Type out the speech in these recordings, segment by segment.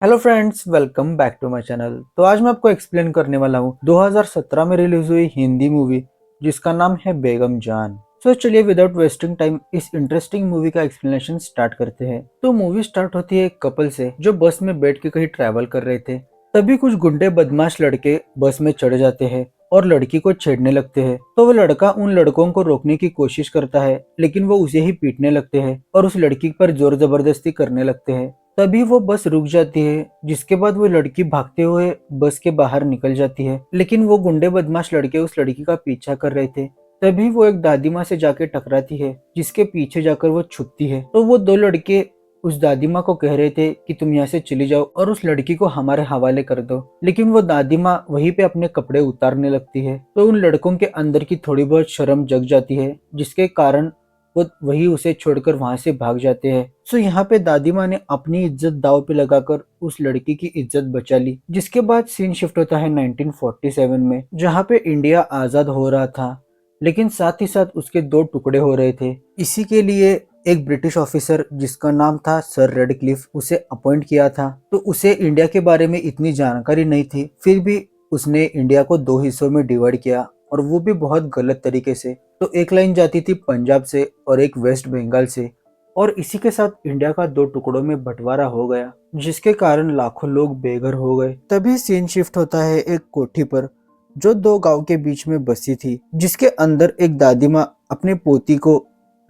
Hello friends, welcome back to my channel. तो आज मैं आपको एक्सप्लेन करने वाला हूँ 2017 में रिलीज हुई हिंदी मूवी जिसका नाम है बेगम जान। तो चलिए विदाउट वेस्टिंग टाइम इस इंटरेस्टिंग मूवी का एक्सप्लेनेशन स्टार्ट करते हैं। तो मूवी स्टार्ट होती है एक कपल से जो बस में बैठ के कहीं ट्रैवल कर रहे थे। तभी कुछ गुंडे बदमाश लड़के बस में चढ़ जाते हैं और लड़की को छेड़ने लगते हैं। तो वो लड़का उन लड़कों को रोकने की कोशिश करता है, लेकिन वो उसे ही पीटने लगते हैं और उस लड़की पर जोर जबरदस्ती करने लगते हैं। तभी वो बस रुक जाती है, जिसके बाद वो लड़की भागते हुए बस के बाहर निकल जाती है। लेकिन वो गुंडे बदमाश लड़के उस लड़की का पीछा कर रहे थे। तभी वो एक दादी माँ से जाके टकराती है, जिसके पीछे जाकर वो छुपती है। तो वो दो लड़के उस दादी माँ को कह रहे थे कि तुम यहाँ से चली जाओ और उस लड़की को हमारे हवाले कर दो। लेकिन वो दादी माँ वहीं पे अपने कपड़े उतारने लगती है। तो उन लड़कों के अंदर की थोड़ी बहुत शर्म जग जाती है, जिसके कारण वो वही उसे छोड़कर वहां से भाग जाते हैं। सो यहाँ पे दादी माँ ने अपनी इज्जत दाव पे लगाकर उस लड़की की इज्जत बचा ली। जिसके बाद सीन शिफ्ट होता है 1947 में, जहाँ पे इंडिया आजाद हो रहा था, लेकिन साथ ही साथ उसके दो टुकड़े हो रहे थे। इसी के लिए एक ब्रिटिश ऑफिसर जिसका नाम था सर रेडक्लिफ उसे अपॉइंट किया था। तो उसे इंडिया के बारे में इतनी जानकारी नहीं थी, फिर भी उसने इंडिया को दो हिस्सों में डिवाइड किया, और वो भी बहुत गलत तरीके से। तो एक लाइन जाती थी पंजाब से और एक वेस्ट बंगाल से, और इसी के साथ इंडिया का दो टुकड़ों में बंटवारा हो गया, जिसके कारण लाखों लोग बेघर हो गए। तभी सीन शिफ्ट होता है एक कोठी पर जो दो गांव के बीच में बसी थी, जिसके अंदर एक दादी माँ अपने पोती को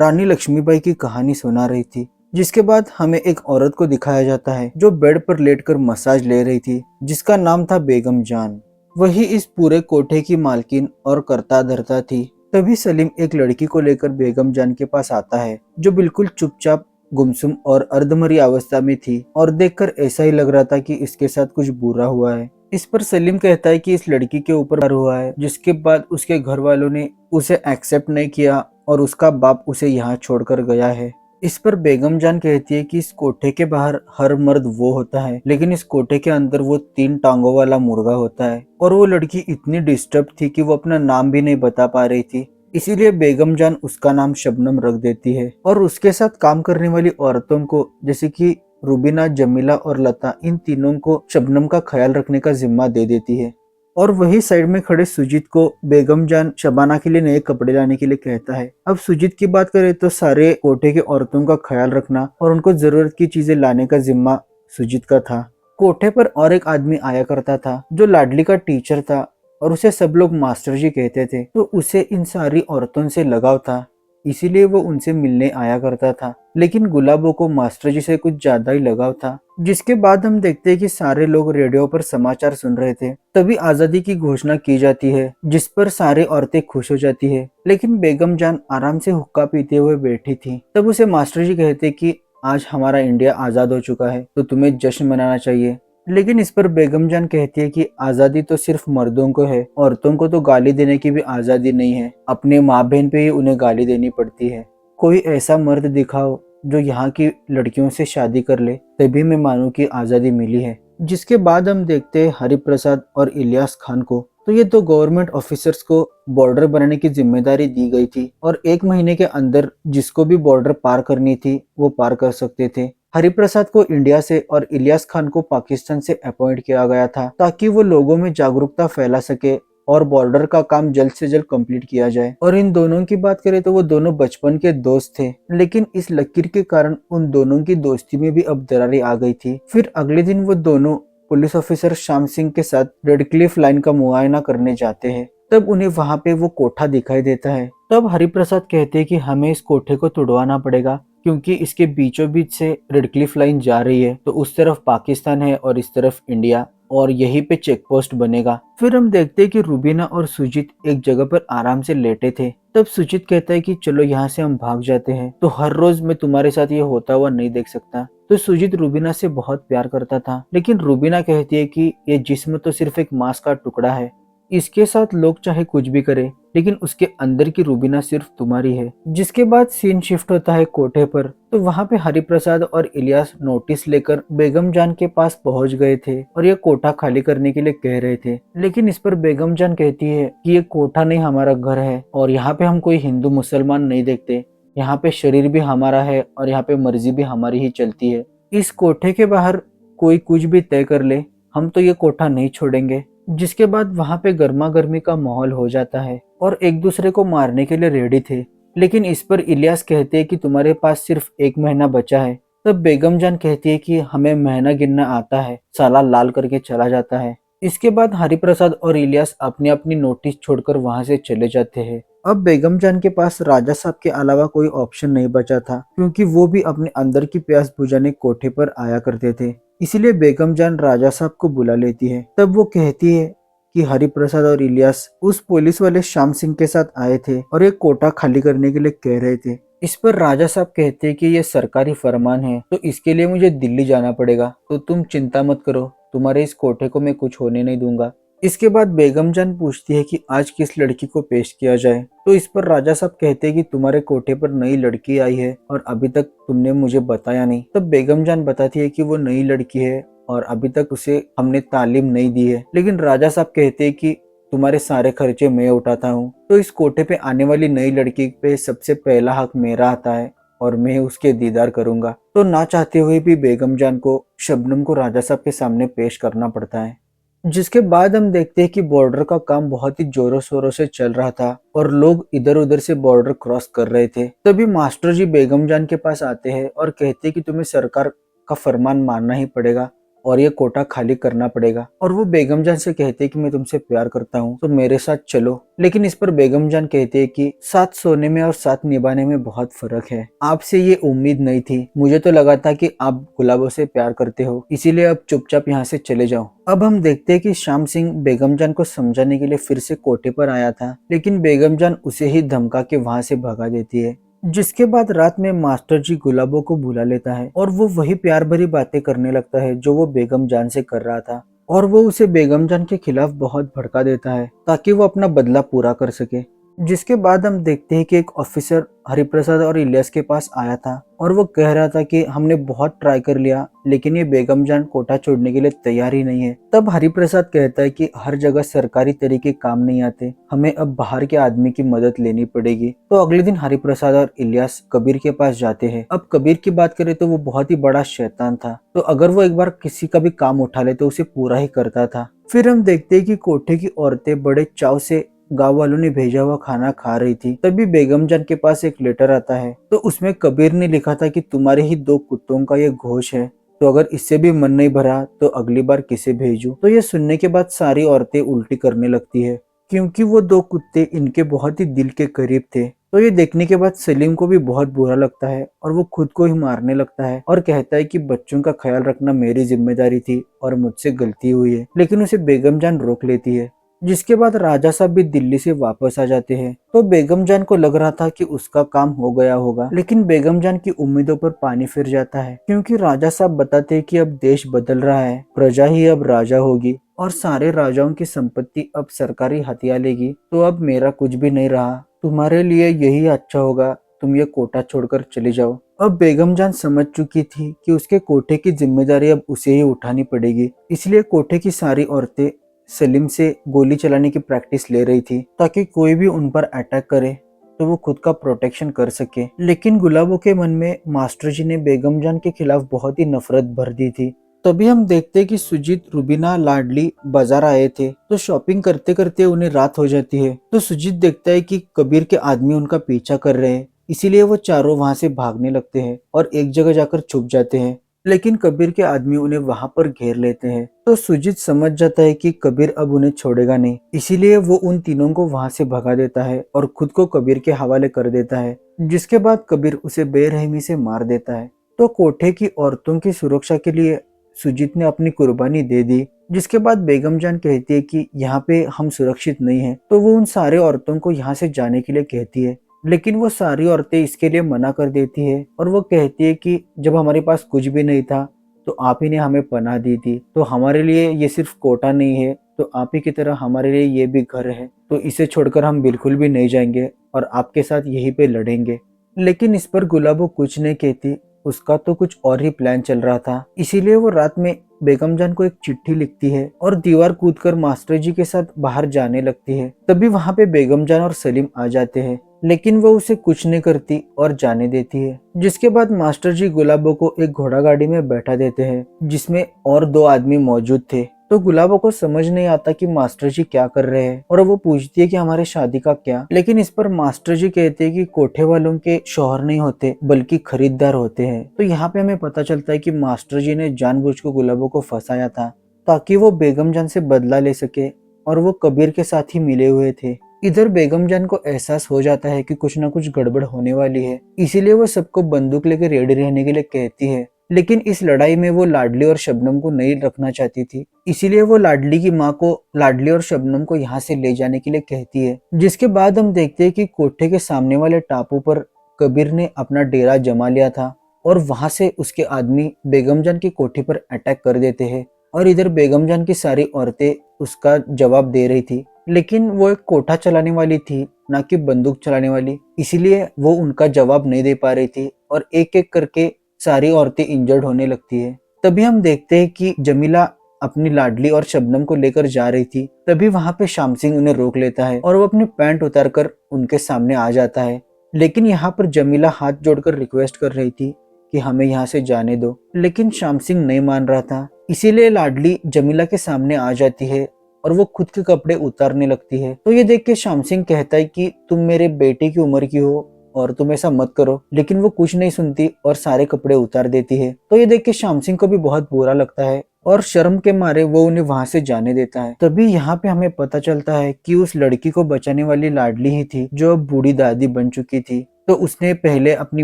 रानी लक्ष्मीबाई की कहानी सुना रही थी। जिसके बाद हमें एक औरत को दिखाया जाता है जो बेड पर लेटकर मसाज ले रही थी, जिसका नाम था बेगम जान। वही इस पूरे कोठे की मालकिन और करता धरता थी। तभी सलीम एक लड़की को लेकर बेगम जान के पास आता है, जो बिल्कुल चुपचाप गुमसुम और अर्धमरी अवस्था में थी, और देखकर ऐसा ही लग रहा था कि इसके साथ कुछ बुरा हुआ है। इस पर सलीम कहता है कि इस लड़की के ऊपर हुआ है, जिसके बाद उसके घर वालों ने उसे एक्सेप्ट नहीं किया और उसका बाप उसे यहाँ छोड़कर गया है। इस पर बेगम जान कहती है कि इस कोठे के बाहर हर मर्द वो होता है, लेकिन इस कोठे के अंदर वो तीन टांगों वाला मुर्गा होता है। और वो लड़की इतनी डिस्टर्ब थी कि वो अपना नाम भी नहीं बता पा रही थी, इसीलिए बेगम जान उसका नाम शबनम रख देती है। और उसके साथ काम करने वाली औरतों को, जैसे कि रुबीना, जमीला और लता, इन तीनों को शबनम का ख्याल रखने का जिम्मा दे देती है। और वही साइड में खड़े सुजीत को बेगम जान शबाना के लिए नए कपड़े लाने के लिए कहता है। अब सुजीत की बात करें तो सारे कोठे के औरतों का ख्याल रखना और उनको जरूरत की चीजें लाने का जिम्मा सुजीत का था। कोठे पर और एक आदमी आया करता था जो लाडली का टीचर था, और उसे सब लोग मास्टर जी कहते थे। तो उसे इन सारी औरतों से लगाव था, इसीलिए वो उनसे मिलने आया करता था। लेकिन गुलाबों को मास्टर जी से कुछ ज्यादा ही लगाव था। जिसके बाद हम देखते हैं कि सारे लोग रेडियो पर समाचार सुन रहे थे। तभी आजादी की घोषणा की जाती है, जिस पर सारे औरतें खुश हो जाती है। लेकिन बेगम जान आराम से हुक्का पीते हुए बैठी थी। तब उसे मास्टर जी कहते कि आज हमारा इंडिया आजाद हो चुका है, तो तुम्हें जश्न मनाना चाहिए। लेकिन इस पर बेगम जान कहती है कि आजादी तो सिर्फ मर्दों को है, औरतों को तो गाली देने की भी आजादी नहीं है। अपने माँ बहन पे ही उन्हें गाली देनी पड़ती है। कोई ऐसा मर्द दिखाओ जो यहाँ की लड़कियों से शादी कर ले, तभी मैं मानूं कि आजादी मिली है। जिसके बाद हम देखते हैं हरिप्रसाद और इलियास खान को। तो ये दो गवर्नमेंट ऑफिसर्स को बॉर्डर बनाने की जिम्मेदारी दी गई थी, और एक महीने के अंदर जिसको भी बॉर्डर पार करनी थी वो पार कर सकते थे। हरिप्रसाद को इंडिया से और इलियास खान को पाकिस्तान से अपॉइंट किया गया था, ताकि वो लोगों में जागरूकता फैला सके और बॉर्डर का काम जल्द से जल्द कंप्लीट किया जाए। और इन दोनों की बात करें तो वो दोनों बचपन के दोस्त थे, लेकिन इस लकीर के कारण उन दोनों की दोस्ती में भी अब दरारें आ गई थी। फिर अगले दिन वो दोनों पुलिस ऑफिसर श्याम सिंह के साथ रेडक्लिफ लाइन का मुआयना करने जाते हैं। तब उन्हें वहां पे वो कोठा दिखाई देता है। तब हरिप्रसाद कहते हैं कि हमें इस कोठे को तुड़वाना पड़ेगा, क्योंकि इसके बीचों बीच से रेडक्लिफ लाइन जा रही है। तो उस तरफ पाकिस्तान है और इस तरफ इंडिया, और यहीं पे चेक पोस्ट बनेगा। फिर हम देखते हैं कि रूबीना और सुजीत एक जगह पर आराम से लेटे थे। तब सुजीत कहता है कि चलो यहाँ से हम भाग जाते हैं, तो हर रोज मैं तुम्हारे साथ ये होता हुआ नहीं देख सकता। तो सुजीत रूबीना से बहुत प्यार करता था, लेकिन रूबीना कहती है कि ये जिस्म तो सिर्फ एक मांस का टुकड़ा है, इसके साथ लोग चाहे कुछ भी करे, लेकिन उसके अंदर की रूबीना सिर्फ तुम्हारी है। जिसके बाद सीन शिफ्ट होता है कोठे पर। तो वहाँ पे हरिप्रसाद और इलियास नोटिस लेकर बेगम जान के पास पहुंच गए थे और ये कोठा खाली करने के लिए कह रहे थे। लेकिन इस पर बेगम जान कहती है कि ये कोठा नहीं, हमारा घर है, और यहाँ पे हम कोई हिंदू मुसलमान नहीं देखते। यहाँ पे शरीर भी हमारा है और यहाँ पे मर्जी भी हमारी ही चलती है। इस कोठे के बाहर कोई कुछ भी तय कर ले, हम तो ये कोठा नहीं छोड़ेंगे। जिसके बाद वहाँ पे गर्मा गर्मी का माहौल हो जाता है और एक दूसरे को मारने के लिए रेडी थे। लेकिन इस पर इलियास कहते हैं कि तुम्हारे पास सिर्फ 1 महीना बचा है। तब बेगम जान कहती है कि हमें महीना गिनना आता है। साला लाल करके चला जाता है। इसके बाद हरिप्रसाद और इलियास अपनी अपनी नोटिस छोड़कर वहां से चले जाते हैं। अब बेगम जान के पास राजा साहब के अलावा कोई ऑप्शन नहीं बचा था, क्योंकि वो भी अपने अंदर की प्यास बुझाने कोठे पर आया करते थे। इसीलिए बेगम जान राजा साहब को बुला लेती है। तब वो कहती है कि हरिप्रसाद और इलियास उस पुलिस वाले श्याम सिंह के साथ आए थे और एक कोटा खाली करने के लिए कह रहे थे। इस पर राजा साहब कहते हैं कि ये सरकारी फरमान है, तो इसके लिए मुझे दिल्ली जाना पड़ेगा, तो तुम चिंता मत करो, तुम्हारे इस कोठे को मैं कुछ होने नहीं दूंगा। इसके बाद बेगम जान पूछती है कि आज किस लड़की को पेश किया जाए। तो इस पर राजा साहब कहते हैं कि तुम्हारे कोठे पर नई लड़की आई है और अभी तक तुमने मुझे बताया नहीं। तब बेगम जान बताती है कि वो नई लड़की है और अभी तक उसे हमने तालीम नहीं दी है। लेकिन राजा साहब कहते हैं कि तुम्हारे सारे खर्चे मैं उठाता हूँ, तो इस कोठे पे आने वाली नई लड़की पे सबसे पहला हक मेरा आता है और मैं उसके दीदार करूंगा। तो ना चाहते हुए भी बेगम जान को शबनम को राजा साहब के सामने पेश करना पड़ता है। जिसके बाद हम देखते हैं कि बॉर्डर का काम बहुत ही जोरों शोरों से चल रहा था और लोग इधर उधर से बॉर्डर क्रॉस कर रहे थे। तभी मास्टर जी बेगम जान के पास आते हैं और कहते हैं कि तुम्हें सरकार का फरमान मानना ही पड़ेगा और ये कोटा खाली करना पड़ेगा। और वो बेगम जान से कहते हैं कि मैं तुमसे प्यार करता हूँ, तो मेरे साथ चलो। लेकिन इस पर बेगम जान कहते हैं कि साथ सोने में और साथ निभाने में बहुत फर्क है। आपसे ये उम्मीद नहीं थी, मुझे तो लगा था कि आप गुलाबों से प्यार करते हो, इसीलिए अब चुपचाप यहाँ से चले जाओ। अब हम देखते हैं कि श्याम सिंह बेगम जान को समझाने के लिए फिर से कोठे पर आया था, लेकिन बेगम जान उसे ही धमका के वहां से भगा देती है। जिसके बाद रात में मास्टर जी गुलाबों को बुला लेता है और वो वही प्यार भरी बातें करने लगता है जो वो बेगम जान से कर रहा था, और वो उसे बेगम जान के खिलाफ बहुत भड़का देता है ताकि वो अपना बदला पूरा कर सके। जिसके बाद हम देखते हैं कि एक ऑफिसर हरिप्रसाद और इलियास के पास आया था और वो कह रहा था कि हमने बहुत ट्राई कर लिया, लेकिन ये बेगम जान कोटा छोड़ने के लिए तैयार ही नहीं है। तब हरिप्रसाद कहता है कि हर जगह सरकारी तरीके काम नहीं आते, हमें अब बाहर के आदमी की मदद लेनी पड़ेगी। तो अगले दिन हरिप्रसाद और इलियास कबीर के पास जाते हैं। अब कबीर की बात करें तो वो बहुत ही बड़ा शैतान था, तो अगर वो एक बार किसी का भी काम उठा ले तो उसे पूरा ही करता था। फिर हम देखते हैं कि कोठे की औरतें बड़े चाव से गांव वालों ने भेजा हुआ खाना खा रही थी। तभी बेगम जान के पास एक लेटर आता है, तो उसमें कबीर ने लिखा था कि तुम्हारे ही 2 कुत्तों का ये घोष है, तो अगर इससे भी मन नहीं भरा तो अगली बार किसे भेजूं। तो ये सुनने के बाद सारी औरतें उल्टी करने लगती है, क्योंकि वो 2 कुत्ते इनके बहुत ही दिल के करीब थे। तो ये देखने के बाद सलीम को भी बहुत बुरा लगता है और वो खुद को ही मारने लगता है और कहता है कि बच्चों का ख्याल रखना मेरी जिम्मेदारी थी और मुझसे गलती हुई है। लेकिन उसे बेगम जान रोक लेती है। जिसके बाद राजा साहब भी दिल्ली से वापस आ जाते हैं। तो बेगम जान को लग रहा था कि उसका काम हो गया होगा, लेकिन बेगम जान की उम्मीदों पर पानी फिर जाता है, क्योंकि राजा साहब बताते हैं कि अब देश बदल रहा है, प्रजा ही अब राजा होगी और सारे राजाओं की संपत्ति अब सरकारी हथिया लेगी। तो अब मेरा कुछ भी नहीं रहा, तुम्हारे लिए यही अच्छा होगा, तुम ये कोटा छोड़कर चले जाओ। अब बेगम जान समझ चुकी थी कि उसके कोठे की जिम्मेदारी अब उसे ही उठानी पड़ेगी, इसलिए कोठे की सारी औरतें सलीम से गोली चलाने की प्रैक्टिस ले रही थी, ताकि कोई भी उन पर अटैक करे तो वो खुद का प्रोटेक्शन कर सके। लेकिन गुलाबों के मन में मास्टर जी ने बेगम जान के खिलाफ बहुत ही नफरत भर दी थी। तभी हम देखते हैं कि सुजीत, रुबीना, लाडली बाजार आए थे, तो शॉपिंग करते करते उन्हें रात हो जाती है। तो सुजीत देखता है कि कबीर के आदमी उनका पीछा कर रहे हैं, इसीलिए वो चारों वहां से भागने लगते हैं और एक जगह जाकर छुप जाते हैं। लेकिन कबीर के आदमी उन्हें वहां पर घेर लेते हैं। तो सुजीत समझ जाता है कि कबीर अब उन्हें छोड़ेगा नहीं, इसीलिए वो उन तीनों को वहां से भगा देता है और खुद को कबीर के हवाले कर देता है। जिसके बाद कबीर उसे बेरहमी से मार देता है। तो कोठे की औरतों की सुरक्षा के लिए सुजीत ने अपनी कुर्बानी दे दी। जिसके बाद बेगम जान कहती है कि यहाँ पे हम सुरक्षित नहीं हैं, तो वो उन सारे औरतों को यहाँ से जाने के लिए कहती है। लेकिन वो सारी औरतें इसके लिए मना कर देती है और वो कहती है कि जब हमारे पास कुछ भी नहीं था तो आप ही ने हमें पनाह दी थी, तो हमारे लिए ये सिर्फ कोटा नहीं है, तो आप ही की तरह हमारे लिए ये भी घर है, तो इसे छोड़कर हम बिल्कुल भी नहीं जाएंगे और आपके साथ यहीं पे लड़ेंगे। लेकिन इस पर गुलाबो कुछ नहीं कहती, उसका तो कुछ और ही प्लान चल रहा था। इसीलिए वो रात में बेगम जान को एक चिट्ठी लिखती है और दीवार कूदकर मास्टर जी के साथ बाहर जाने लगती है। तभी वहां पे बेगम जान और सलीम आ जाते हैं, लेकिन वो उसे कुछ नहीं करती और जाने देती है। जिसके बाद मास्टर जी गुलाबो को एक घोड़ा गाड़ी में बैठा देते हैं जिसमें और 2 आदमी मौजूद थे। तो गुलाबो को समझ नहीं आता कि मास्टर जी क्या कर रहे हैं और वो पूछती है कि हमारी शादी का क्या। लेकिन इस पर मास्टर जी कहते हैं कि कोठे वालों के शौहर नहीं होते बल्कि खरीदार होते हैं। तो यहाँ पे हमें पता चलता है कि मास्टर जी ने जानबूझ कर गुलाबो को फंसाया था ताकि वो बेगम जान से बदला ले सके और वो कबीर के साथ ही मिले हुए थे। इधर बेगम जान को एहसास हो जाता है कि कुछ न कुछ गड़बड़ होने वाली है, इसीलिए वो सबको बंदूक लेकर रेडी रहने के लिए कहती है। लेकिन इस लड़ाई में वो लाडली और शबनम को नहीं रखना चाहती थी, इसीलिए वो लाडली की माँ को लाडली और शबनम को यहाँ से ले जाने के लिए कहती है। जिसके बाद हम देखते हैं कि कोठे के सामने वाले टापू पर कबीर ने अपना डेरा जमा लिया था और वहां से उसके आदमी बेगम जान की कोठी पर अटैक कर देते हैं। और इधर बेगम जान की सारी औरतें उसका जवाब दे रही थी, लेकिन वो एक कोठा चलाने वाली थी ना कि बंदूक चलाने वाली, इसीलिए वो उनका जवाब नहीं दे पा रही थी और एक एक करके सारी औरतें इंजर्ड होने लगती है। तभी हम देखते हैं कि जमीला अपनी लाडली और शबनम को लेकर जा रही थी। तभी वहां पे श्याम सिंह उन्हें रोक लेता है और वो अपनी पैंट उतारकर उनके सामने आ जाता है। लेकिन यहाँ पर जमीला हाथ जोड़कर रिक्वेस्ट कर रही थी कि हमें यहाँ से जाने दो, लेकिन श्याम सिंह नहीं मान रहा था। इसीलिए लाडली जमीला के सामने आ जाती है और वो खुद के कपड़े उतारने लगती है। तो ये देख के श्याम सिंह कहता है कि तुम मेरे बेटे की उम्र की हो और तुम ऐसा मत करो, लेकिन वो कुछ नहीं सुनती और सारे कपड़े उतार देती है। तो ये देख के श्याम सिंह को भी बहुत बुरा लगता है और शर्म के मारे वो उन्हें वहां से जाने देता है। तभी यहाँ पे हमें पता चलता है कि उस लड़की को बचाने वाली लाडली ही थी जो अब बूढ़ी दादी बन चुकी थी। तो उसने पहले अपनी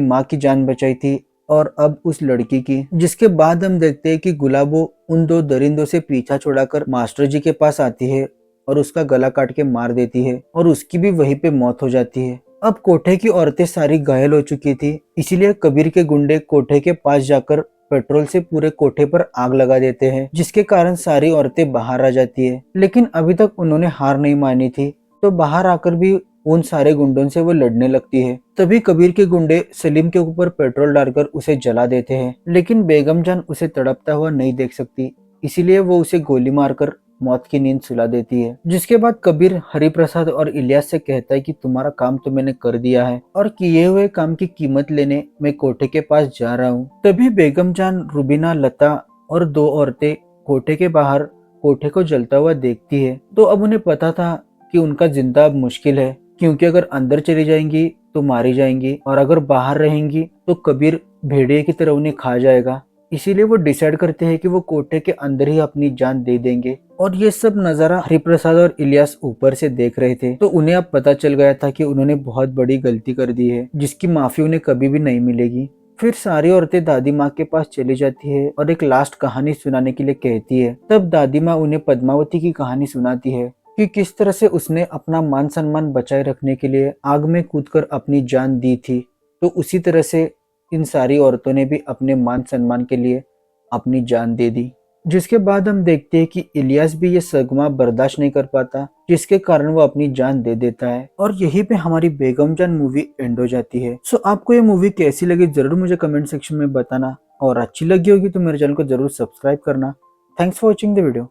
माँ की जान बचाई थी और अब उस लड़की की। जिसके बाद हम देखते हैं कि गुलाबो उन 2 दरिंदों से पीछा छुड़ाकर मास्टर जी के पास आती है और उसका गला काट के मार देती है और उसकी भी वहीं पे मौत हो जाती है। अब कोठे की औरतें सारी घायल हो चुकी थी, इसीलिए कबीर के गुंडे कोठे के पास जाकर पेट्रोल से पूरे कोठे पर आग लगा देते हैं, जिसके कारण सारी औरतें बाहर आ जाती है। लेकिन अभी तक उन्होंने हार नहीं मानी थी, तो बाहर आकर भी उन सारे गुंडों से वो लड़ने लगती है। तभी कबीर के गुंडे सलीम के ऊपर पेट्रोल डालकर उसे जला देते हैं, लेकिन बेगम जान उसे तड़पता हुआ नहीं देख सकती, इसीलिए वो उसे गोली मारकर मौत की नींद सुला देती है। जिसके बाद कबीर हरिप्रसाद और इलियास से कहता है कि तुम्हारा काम तो मैंने कर दिया है और किए हुए काम की कीमत लेने मैं कोठे के पास जा रहा हूँ। तभी बेगम जान, रुबीना, लता और 2 औरतें कोठे के बाहर कोठे को जलता हुआ देखती है। तो अब उन्हें पता था कि उनका जिंदा अब मुश्किल है, क्योंकि अगर अंदर चली जाएंगी तो मारी जाएंगी और अगर बाहर रहेंगी तो कबीर भेड़िए की तरह उन्हें खा जाएगा। इसीलिए वो डिसाइड करते हैं कि वो कोठे के अंदर ही अपनी जान दे देंगे। और ये सब नजारा हरिप्रसाद और इलियास ऊपर से देख रहे थे, तो उन्हें अब पता चल गया था कि उन्होंने बहुत बड़ी गलती कर दी है जिसकी माफी उन्हें कभी भी नहीं मिलेगी। फिर सारी औरतें दादी माँ के पास चली जाती है और एक लास्ट कहानी सुनाने के लिए कहती है। तब दादी माँ उन्हें पद्मावती की कहानी सुनाती है कि किस तरह से उसने अपना मान सम्मान बचाए रखने के लिए आग में कूदकर अपनी जान दी थी। तो उसी तरह से इन सारी औरतों ने भी अपने मान सम्मान के लिए अपनी जान दे दी। जिसके बाद हम देखते हैं कि इलियास भी ये सदमा बर्दाश्त नहीं कर पाता, जिसके कारण वो अपनी जान दे देता है और यहीं पे हमारी बेगम जान मूवी एंड हो जाती है। सो आपको ये मूवी कैसी लगी जरूर मुझे कमेंट सेक्शन में बताना और अच्छी लगी होगी तो मेरे चैनल को जरूर सब्सक्राइब करना। Thanks for watching the video.